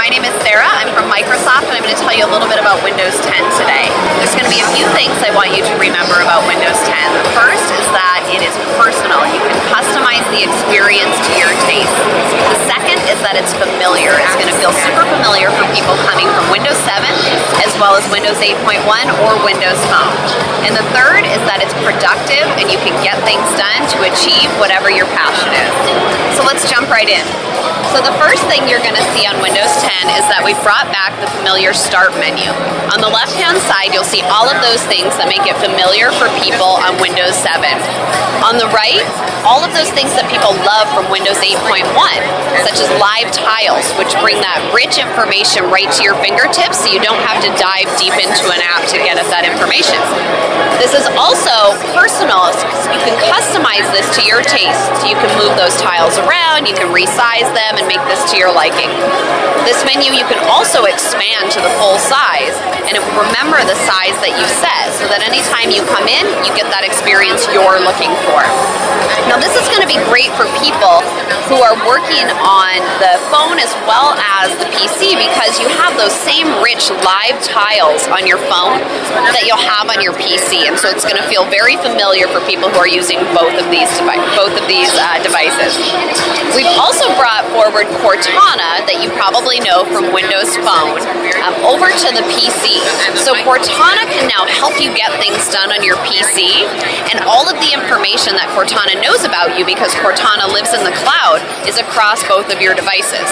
My name is Sarah. I'm from Microsoft, and I'm going to tell you a little bit about Windows 10 today. There's going to be a few things I want you to remember about Windows 10. The first is that it is personal. You can customize the experience to your taste. The second is that it's familiar. It's going to feel super familiar for people coming from Windows 7, as well as Windows 8.1 or Windows Phone. And the third is that it's productive, and you can get things done to achieve whatever your passion is. So let's jump right in. So the first thing you're going to see on Windows 10 is that we've brought back the familiar Start menu. On the left-hand side, you'll see all of those things that make it familiar for people on Windows 7. On the right, all of those things that people love from Windows 8.1, such as live tiles, which bring that rich information right to your fingertips so you don't have to dive deep into an app to get at that information. This is also personal. You can customize this to your taste. So you can move those tiles around, you can resize them, and make this to your liking. This menu you can also expand to the full size, and it will remember the size that you set, so that anytime you come in, you get that experience you're looking for. Now this is going to be great for people who are working on the phone as well as the PC, because you have those same rich live tiles on your phone that you'll have on your PC, and so it's going to feel very familiar for people who are using both of these devices. We've also brought forward Cortana, that you probably know from Windows Phone, over to the PC. So Cortana can now help you get things done on your PC, and all of the information that Cortana knows about you, because Cortana lives in the cloud, is across both of your devices.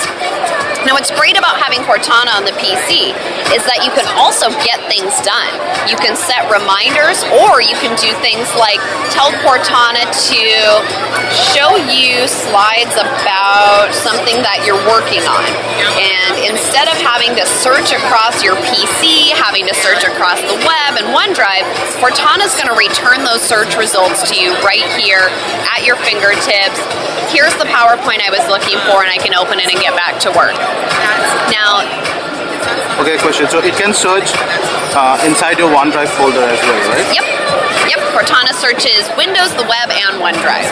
Now what's great about having Cortana on the PC is that you can also get things done. You can set reminders, or you can do things like tell Cortana to show you slides about something that you're working on. And instead of having to search across your PC, having to search across the web and OneDrive, Cortana's going to return those search results to you right here at your fingertips. Here's the PowerPoint I was looking for, and I can open it and get back to work. Now, okay, question. So it can search inside your OneDrive folder as well, right? Yep. Cortana searches Windows, the web, and OneDrive.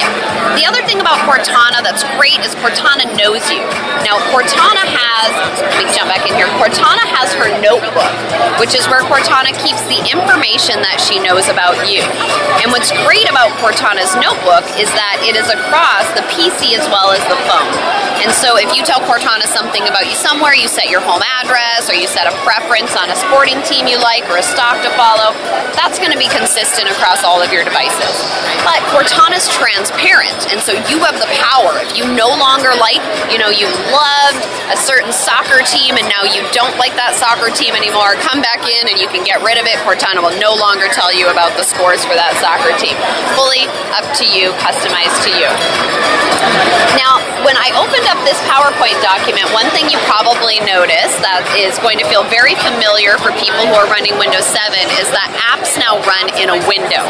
Yep. The other thing about Cortana that's great is Cortana knows you. Now, Cortana has, let me jump back in here, Cortana has her notebook, which is where Cortana keeps the information that she knows about you. And what's great about Cortana's notebook is that it is across the PC as well as the phone. And so if you tell Cortana something about you somewhere, you set your home address, or you set a preference on a sporting team you like, or a stock to follow, that's going to be consistent across all of your devices. But Cortana's transparent, and so you have the power. If you no longer like, you loved a certain soccer team and now you don't like that soccer team anymore, come back in and you can get rid of it. Cortana will no longer tell you about the scores for that soccer team. Fully up to you, customized to you. Now, when I opened up this PowerPoint document, one thing you probably noticed that is going to feel very familiar for people who are running Windows 7 is that apps now run in a window.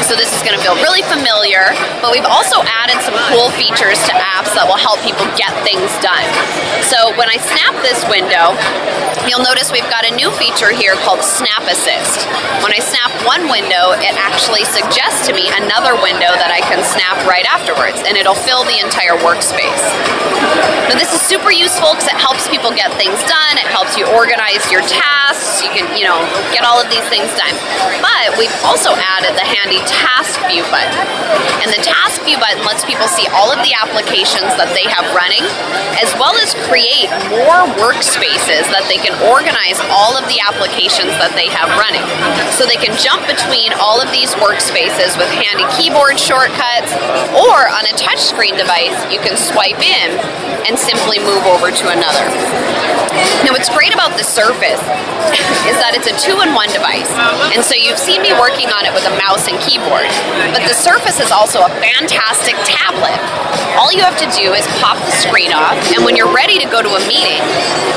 So this is going to feel really familiar, but we've also added some cool features to apps that will help people get things done. So when I snap this window, you'll notice we've got a new feature here called Snap Assist. When I snap one window, it actually suggests to me another window that I can snap right afterwards, and it'll fill the entire workspace. Now this is super useful because it helps people get things done, it helps you organize your tasks, you can, get all of these things done. But we've also added the handy Task View button. And the Task View button lets people see all of the applications that they have running, as well as create more workspaces that they can organize all of the applications that they have running. So they can jump between all of these workspaces with handy keyboard shortcuts, or on a touchscreen device, you can swipe in and simply move over to another. Now what's great about the Surface is that it's a 2-in-1 device, and so you've seen me working on it with a mouse and keyboard, but the Surface is also a fantastic tablet. All you have to do is pop the screen off, and when you're ready to go to a meeting,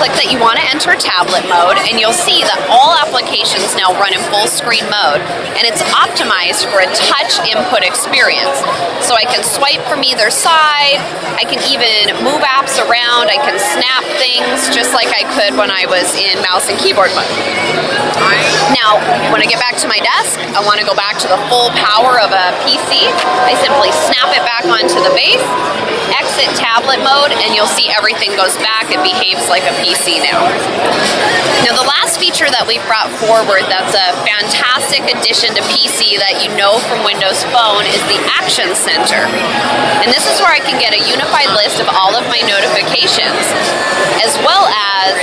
click that you want to enter tablet mode, and you'll see that all applications now run in full screen mode, and it's optimized for a touch input experience. So I can swipe from either side, I can even move apps around, I can snap things just like I could when I was in mouse and keyboard mode. Now, when I get back to my desk, I want to go back to the full power of a PC. I simply snap it back onto the base, exit tablet mode, and you'll see everything goes back, it behaves like a PC now. Now the last feature that we've brought forward that's a fantastic addition to PC that you know from Windows Phone is the Action Center. And this is where I can get a unified list of all of my notifications, as well as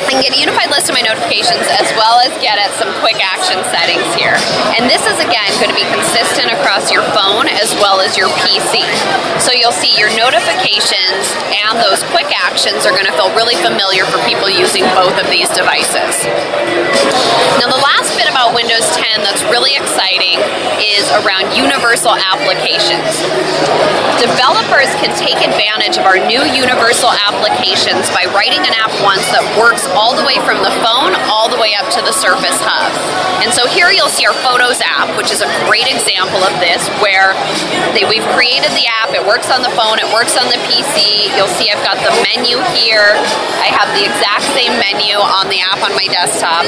I can get a unified list of my notifications as well as get at some quick action settings here. And this is again going to be consistent across your phone as well as your PC. So you'll see your notifications and those quick actions are going to feel really familiar for people using both of these devices. Now the last bit about Windows 10 that's really exciting is around universal applications. Developers can take advantage of our new universal applications by writing an app once that works all the way from the phone all the way up to the Surface Hub. And so here you'll see our Photos app, which is a great example of this, where we've created the app, it works on the phone, it works on the PC. You'll see I've got the menu here. I have the exact same menu on the app on my desktop.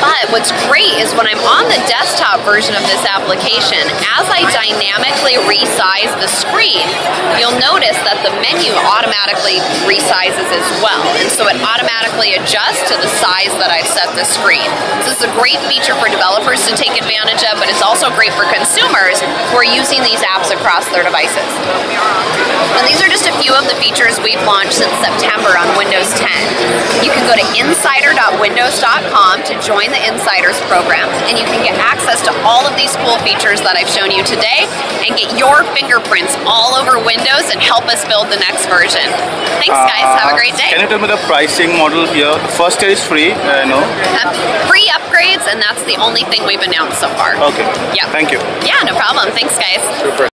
But what's great is when I'm on the desktop version of this application, as I dynamically resize the screen, you'll notice that the menu automatically resizes as well. And so it automatically adjusts to the size that I've set the screen. So this is a great feature for developers to take advantage of, but it's also great for consumers who are using these apps across their devices. Now these are just a few of the features we've launched since September on Windows 10. You can go to insider.windows.com to join the Insiders program, and you can get access to all of these cool features that I've shown you today and get your fingerprints all over Windows and help us build the next version. Thanks guys, have a great day. Can you tell me the pricing model here? The first tier is free, no? Free upgrades, and that's the only thing we've announced so far. Okay. Yeah. Thank you. Yeah, no problem. Thanks guys. Super.